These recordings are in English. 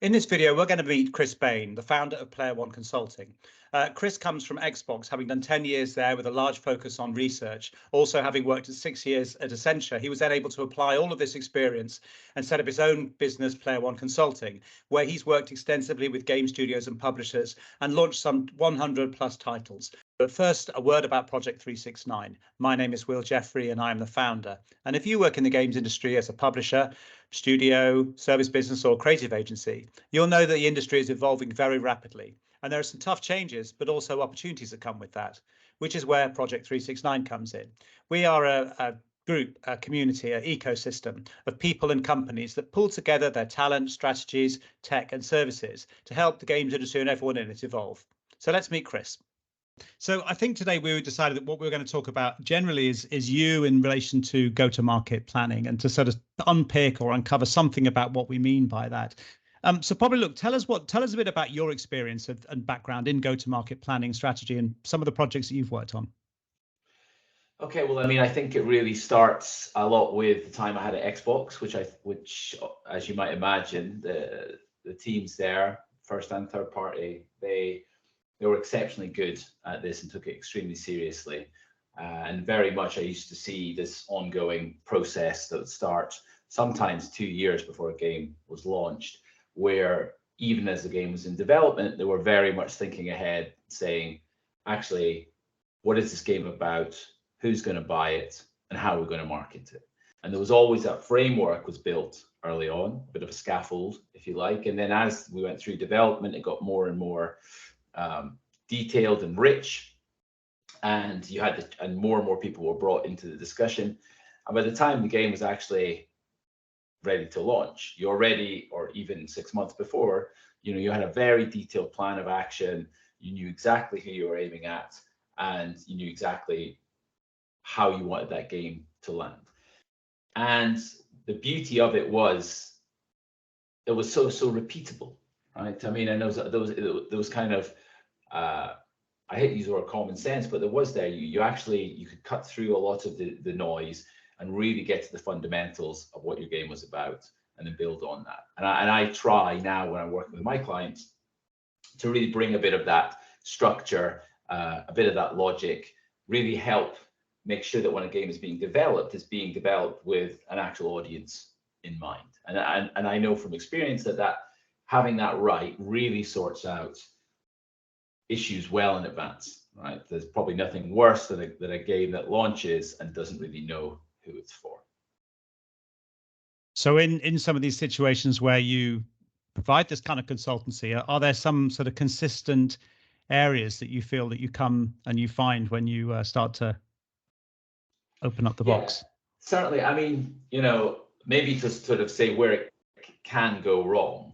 In this video, we're going to meet Chris Bain, the founder of Player One Consulting. Chris comes from Xbox, having done 10 years there with a large focus on research. Also, having worked 6 years at Accenture, he was then able to apply all of this experience and set up his own business, Player One Consulting, where he's worked extensively with game studios and publishers and launched some 100 plus titles. But first, a word about Project 369. My name is Will Jeffery and I am the founder. And if you work in the games industry as a publisher, studio, service business or creative agency, you'll know that the industry is evolving very rapidly. And there are some tough changes, but also opportunities that come with that, which is where Project 369 comes in. We are a group, a community, an ecosystem of people and companies that pull together their talent, strategies, tech and services to help the games industry and everyone in it evolve. So let's meet Chris. So I think today we decided that what we're going to talk about generally is you in relation to go-to-market planning and to sort of unpick or uncover something about what we mean by that. So probably look, tell us a bit about your experience and background in go-to-market planning strategy and some of the projects that you've worked on. Okay, well, I mean, I think it really starts a lot with the time I had at Xbox, which as you might imagine, the teams there, first and third party, they were exceptionally good at this and took it extremely seriously. And very much I used to see this ongoing process that would start sometimes 2 years before a game was launched, where even as the game was in development, they were very much thinking ahead, saying, actually, what is this game about? Who's going to buy it? And how are we going to market it? And there was always that framework was built early on, a bit of a scaffold, if you like. And then as we went through development, it got more and more detailed and rich, and you had and more people were brought into the discussion. And by the time the game was actually ready to launch, you already, or even 6 months before, you had a very detailed plan of action. You knew exactly who you were aiming at, and you knew exactly how you wanted that game to land. And the beauty of it was so repeatable, right? I mean, and there was kind of I hate to use the word common sense, but you could cut through a lot of the noise and really get to the fundamentals of what your game was about and then build on that. And I try now when I'm working with my clients to really bring a bit of that structure, a bit of that logic, really help make sure that when a game is being developed, it's being developed with an actual audience in mind. And I know from experience that having that right really sorts out issues well in advance, right? There's probably nothing worse than a game that launches and doesn't really know who it's for. So in some of these situations where you provide this kind of consultancy, are there some sort of consistent areas that you feel that you come and you find when you start to open up the box? Certainly. I mean, maybe to sort of say where it can go wrong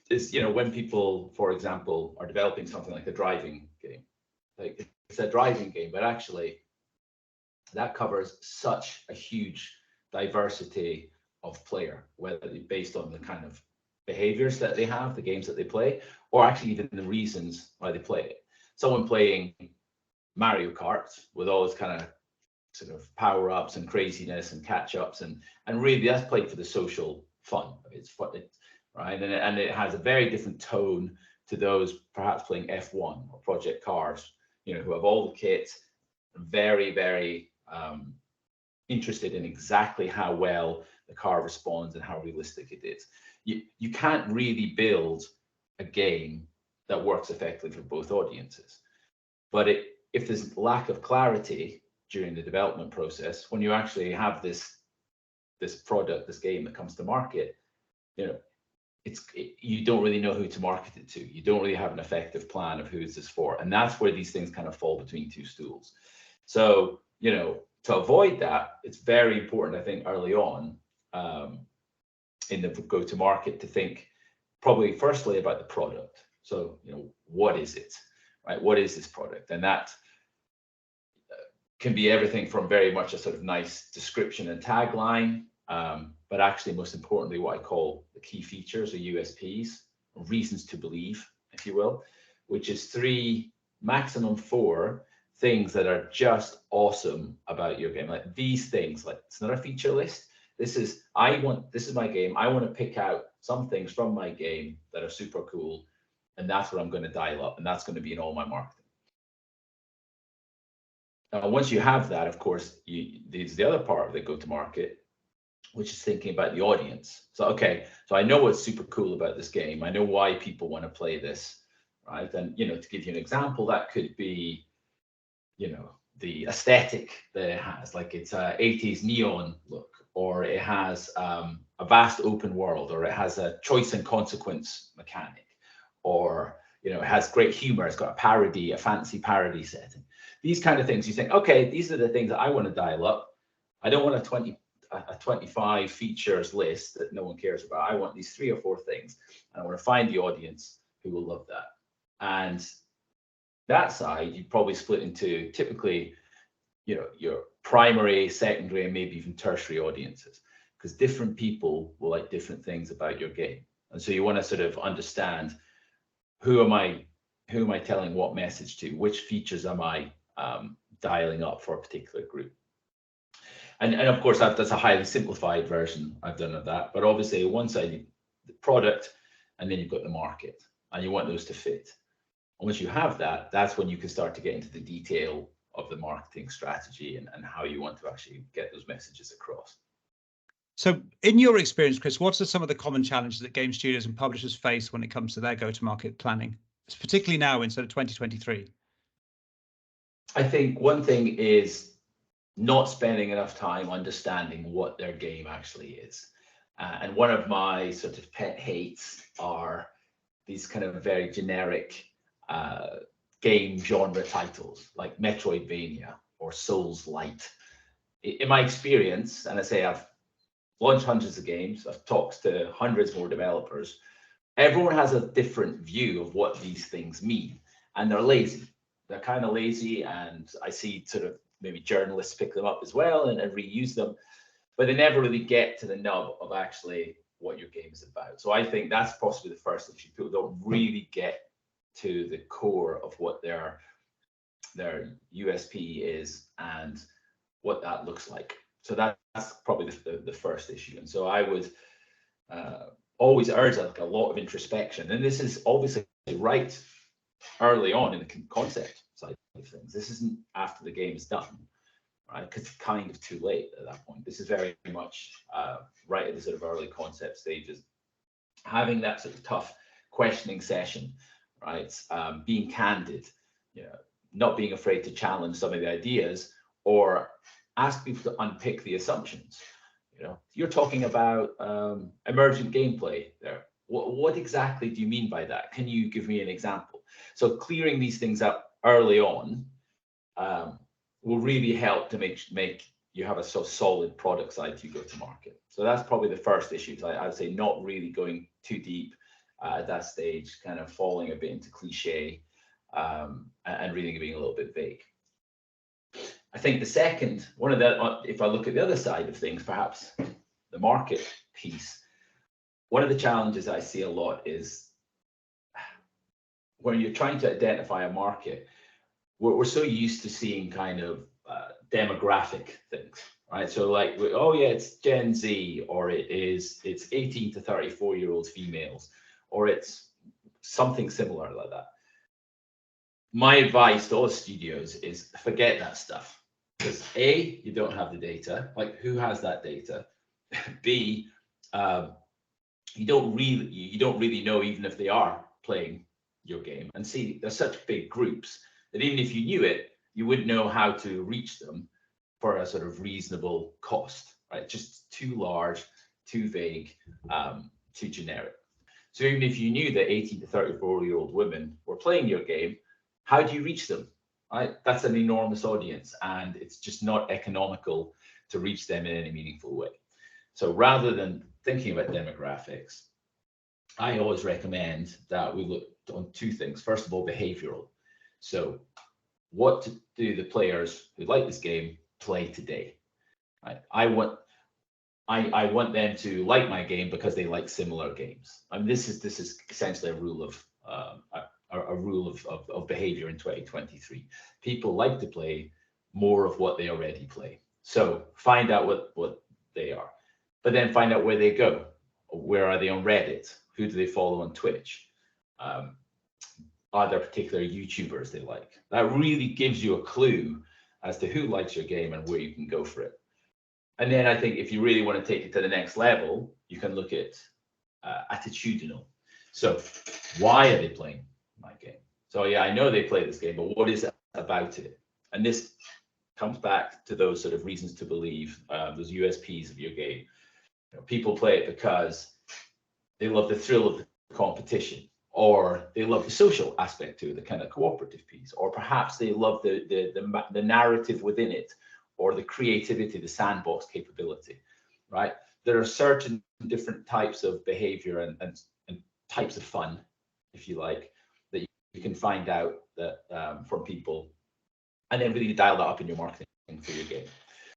is, when people, for example, are developing something like a driving game. Like, it's a driving game, but actually that covers such a huge diversity of player, whether based on the kind of behaviors that they have, the games that they play, or actually even the reasons why they play it. Someone playing Mario Kart with all this kind of sort of power-ups and craziness and catch-ups, and really that's played for the social fun. It's fun, right? And it has a very different tone to those perhaps playing F1 or Project Cars, who have all the kit, very, very interested in exactly how well the car responds and how realistic it is. You can't really build a game that works effectively for both audiences. But if there's lack of clarity during the development process, when you actually have this product, this game that comes to market, you don't really know who to market it to. You don't really have an effective plan of who is this for. And that's where these things kind of fall between two stools. So, to avoid that, it's very important, I think, early on in the go-to-market to think probably firstly about the product. So, what is it, right? What is this product? And that can be everything from very much a sort of nice description and tagline, but actually most importantly, what I call the key features or USPs, reasons to believe, if you will, which is 3, maximum 4 things that are just awesome about your game. Like these things, like it's not a feature list, This is my game. I want to pick out some things from my game that are super cool, and that's what I'm going to dial up, and that's going to be in all my marketing. Now, once you have that, of course, there's the other part of the go-to-market, which is thinking about the audience. So, okay, so I know what's super cool about this game. I know why people want to play this, right? And, to give you an example, that could be, the aesthetic that it has, like it's a 80s neon look, or it has a vast open world, or it has a choice and consequence mechanic, or, it has great humor. It's got a fancy parody setting. These kind of things, you think, okay, these are the things that I want to dial up. I don't want a 25 features list that no one cares about. I want these 3 or 4 things, and I want to find the audience who will love that. And that side, you probably split into typically, your primary, secondary, and maybe even tertiary audiences, because different people will like different things about your game. And so you want to sort of understand, who am I telling what message to? Which features am I dialing up for a particular group? And of course, that's a highly simplified version I've done of that. But obviously, one side, the product, and then you've got the market, and you want those to fit. And once you have that, that's when you can start to get into the detail of the marketing strategy and how you want to actually get those messages across. So in your experience, Chris, what are some of the common challenges that game studios and publishers face when it comes to their go-to-market planning, particularly now in sort of 2023? I think one thing is not spending enough time understanding what their game actually is. And one of my sort of pet hates are these kind of very generic game genre titles like Metroidvania or Souls-Light. In my experience, and I say I've launched hundreds of games, I've talked to hundreds more developers, everyone has a different view of what these things mean, and they're lazy. They're kind of lazy, and I see sort of maybe journalists pick them up as well and reuse them, but they never really get to the nub of actually what your game is about. So I think that's possibly the first issue. People don't really get to the core of what their USP is and what that looks like. So that's probably the first issue. And so I would always urge like a lot of introspection. And this is obviously right early on in the concept side of things. This isn't after the game is done, right? Because it's kind of too late at that point. This is very much right at the sort of early concept stages. Having that sort of tough questioning session, right? Being candid, not being afraid to challenge some of the ideas or ask people to unpick the assumptions. You're talking about emergent gameplay there. What exactly do you mean by that? Can you give me an example? So clearing these things up early on will really help to make you have a so solid product side to go to market. So that's probably the first issue. I would say not really going too deep at that stage, kind of falling a bit into cliche and really being a little bit vague. I think the second, if I look at the other side of things, perhaps the market piece, one of the challenges I see a lot is when you're trying to identify a market, we're so used to seeing kind of demographic things, right? So like, oh yeah, it's Gen Z, or it's 18 to 34-year-old females, or it's something similar like that. My advice to all studios is forget that stuff, because A, you don't have the data. Like, who has that data? B, you don't really know even if they are playing your game. And C, there's such big groups that even if you knew it, you wouldn't know how to reach them for a sort of reasonable cost, right? Just too large, too vague, too generic. So even if you knew that 18 to 34-year-old women were playing your game, how do you reach them, right? That's an enormous audience, and it's just not economical to reach them in any meaningful way. So rather than thinking about demographics, I always recommend that we look on two things. First of all, behavioral. So what do the players who like this game play today? Right? I want them to like my game because they like similar games. And this is essentially a rule of behavior in 2023. People like to play more of what they already play. So find out what they are. but then find out where they go. Where are they on Reddit? Who do they follow on Twitch? Are there particular YouTubers they like? That really gives you a clue as to who likes your game and where you can go for it. And then I think if you really want to take it to the next level, you can look at attitudinal. So why are they playing my game? So yeah, I know they play this game, but what is it about it? And this comes back to those sort of reasons to believe, those USPs of your game. You know, people play it because they love the thrill of the competition, or they love the social aspect to it, the kind of cooperative piece, or perhaps they love the narrative within it, or the creativity, the sandbox capability, right? There are certain different types of behavior and types of fun, if you like, that you can find out that from people, and then really dial that up in your marketing for your game.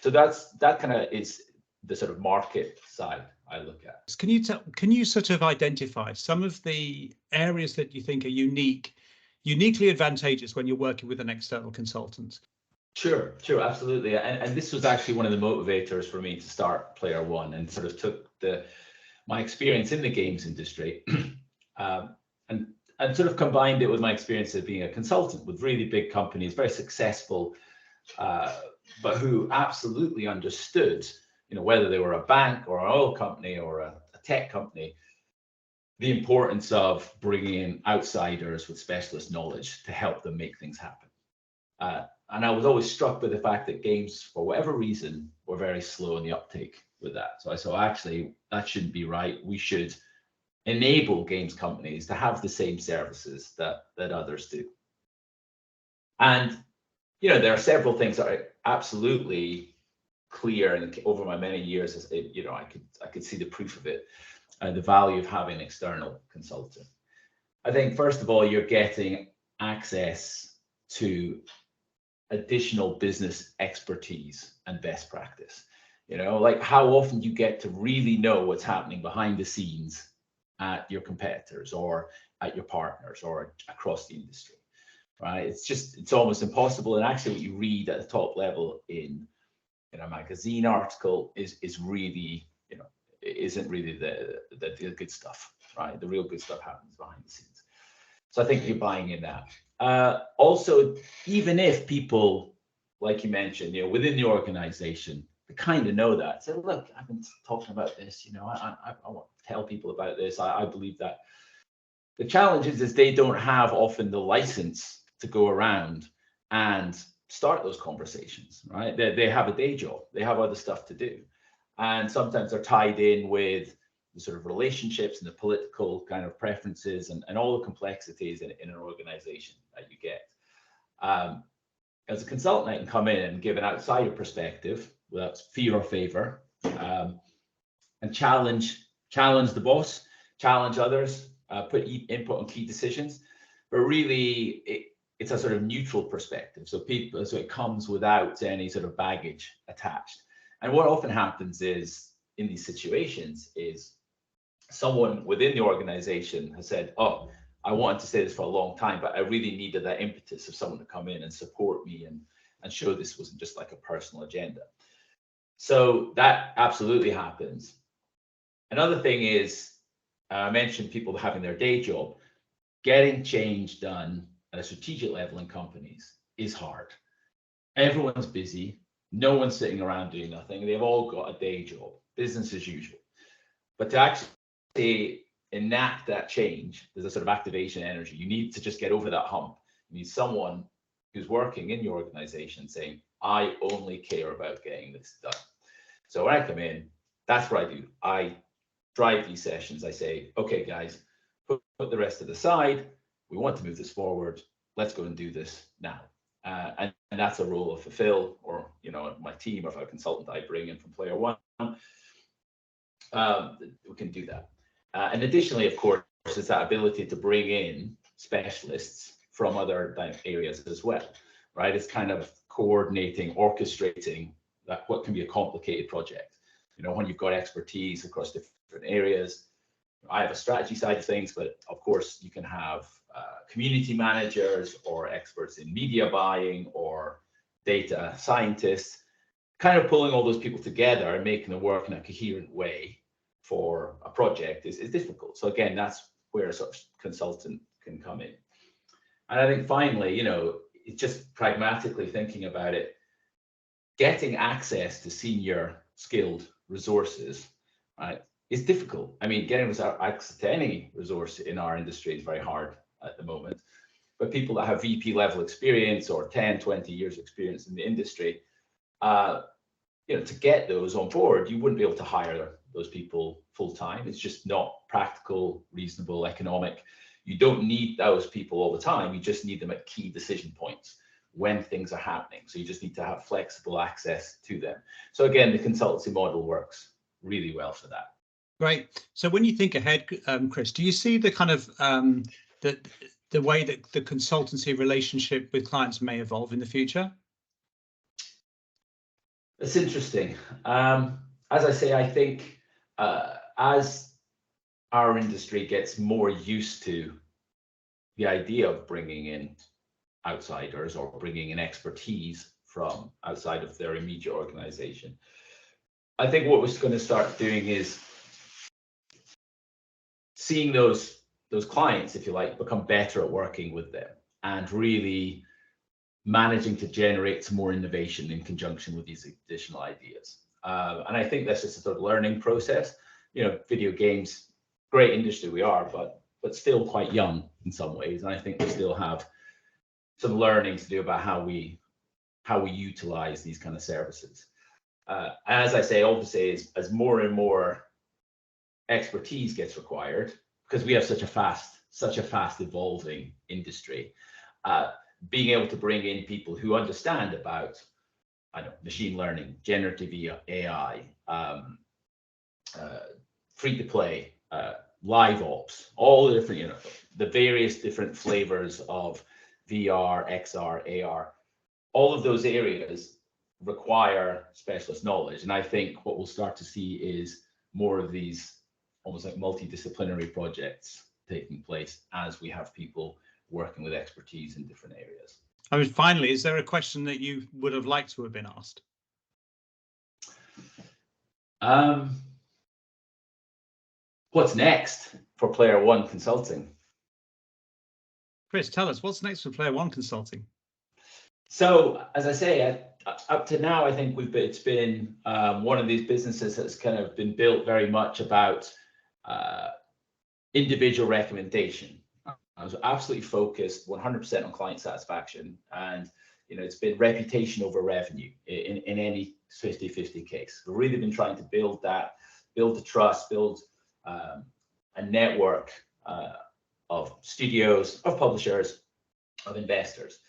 So that kind of is the sort of market side I look at. Can you sort of identify some of the areas that you think are uniquely advantageous when you're working with an external consultant? Sure, absolutely. And this was actually one of the motivators for me to start Player One, and sort of took my experience in the games industry and sort of combined it with my experience of being a consultant with really big companies, very successful, but who absolutely understood, you know, whether they were a bank or an oil company or a tech company, the importance of bringing in outsiders with specialist knowledge to help them make things happen. And I was always struck by the fact that games, for whatever reason, were very slow in the uptake with that. So I saw, actually, that shouldn't be right. We should enable games companies to have the same services that others do. And, you know, there are several things that are absolutely clear, and over my many years, you know, I could see the proof of it, the value of having an external consultant. I think, first of all, you're getting access to additional business expertise and best practice. You know, like how often you get to really know what's happening behind the scenes at your competitors or at your partners or across the industry, right? It's almost impossible. And actually what you read at the top level in a magazine article is really, you know, isn't really the good stuff, right? The real good stuff happens behind the scenes. So I think you're buying in that. Also, even if people, like you mentioned, you know, within the organization, they kind of know that. Say, look, I've been talking about this, you know, I want to tell people about this. I believe that. The challenge is they don't have often the license to go around and start those conversations, right? They have a day job, they have other stuff to do. And sometimes they're tied in with the sort of relationships and the political kind of preferences and all the complexities in an organization that you get. As a consultant, I can come in and give an outsider perspective without fear or favor, and challenge the boss, challenge others, put input on key decisions, but really it's a sort of neutral perspective. So it comes without any sort of baggage attached. And what often happens is in these situations is someone within the organization has said, oh, I wanted to say this for a long time, but I really needed that impetus of someone to come in and support me and show this wasn't just like a personal agenda. So that absolutely happens. Another thing is, I mentioned people having their day job. Getting change done at a strategic level in companies is hard. Everyone's busy. No one's sitting around doing nothing. They've all got a day job, business as usual. But to actually enact that change, there's a sort of activation energy. You need to just get over that hump. You need someone who's working in your organization saying, I only care about getting this done. So when I come in, that's what I do. I drive these sessions. I say, okay, guys, put the rest to the side. We want to move this forward. Let's go and do this now. And that's a role of fulfill, or, you know, my team, or if a consultant I bring in from Player One, we can do that. And additionally, of course, is that ability to bring in specialists from other areas as well, right? It's kind of coordinating, orchestrating that what can be a complicated project. You know, when you've got expertise across different areas. I have a strategy side of things, but of course you can have community managers or experts in media buying or data scientists kind of pulling all those people together and making them work in a coherent way for a project is difficult. So again, that's where a sort of consultant can come in. And I think finally, you know, it's just pragmatically thinking about it, getting access to senior skilled resources, right, is difficult. I mean, getting access to any resource in our industry is very hard at the moment. But people that have VP level experience or 10, 20 years experience in the industry, you know, to get those on board, you wouldn't be able to hire those people full time. It's just not practical, reasonable, economic. You don't need those people all the time. You just need them at key decision points when things are happening. So you just need to have flexible access to them. So again, the consultancy model works really well for that. Great. So when you think ahead, Chris, do you see the kind of the way that the consultancy relationship with clients may evolve in the future? It's interesting. As I say, I think as our industry gets more used to the idea of bringing in outsiders or bringing in expertise from outside of their immediate organization, I think what we're going to start doing is seeing those clients, if you like, become better at working with them and really managing to generate some more innovation in conjunction with these additional ideas. And I think that's just a sort of learning process. You know, video games, great industry we are, but still quite young in some ways. And I think we still have some learning to do about how we utilize these kind of services. As I say, obviously, as more and more expertise gets required, because we have such a fast evolving industry, being able to bring in people who understand about, I don't know, machine learning, generative AI, free to play, live ops, all the different, you know, the various different flavors of VR, XR, AR, all of those areas require specialist knowledge. And I think what we'll start to see is more of these almost like multidisciplinary projects taking place as we have people working with expertise in different areas. I mean, finally, is there a question that you would have liked to have been asked? What's next for Player One Consulting? Chris, tell us, what's next for Player One Consulting? So, as I say, up to now, I think it's been one of these businesses that's kind of been built very much about individual recommendation. I was absolutely focused 100% on client satisfaction, and you know, it's been reputation over revenue in any 50-50 case. We've really been trying to build the trust, build a network of studios, of publishers, of investors.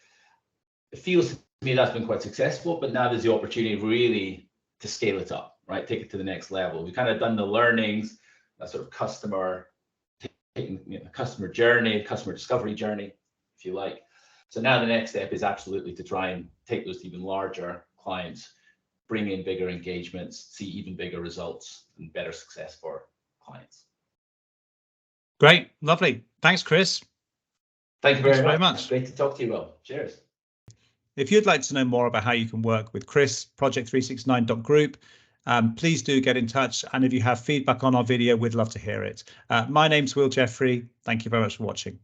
It feels to me that's been quite successful, but now there's the opportunity really to scale it up, right? Take it to the next level. We've kind of done the learnings, that sort of customer journey, customer discovery journey, if you like. So now the next step is absolutely to try and take those to even larger clients, bring in bigger engagements, see even bigger results and better success for clients. Great, lovely. Thanks, Chris. Thank you very much. Great to talk to you, Will. Cheers. If you'd like to know more about how you can work with Chris, project369.group, please do get in touch. And if you have feedback on our video, we'd love to hear it. My name's Will Jeffery. Thank you very much for watching.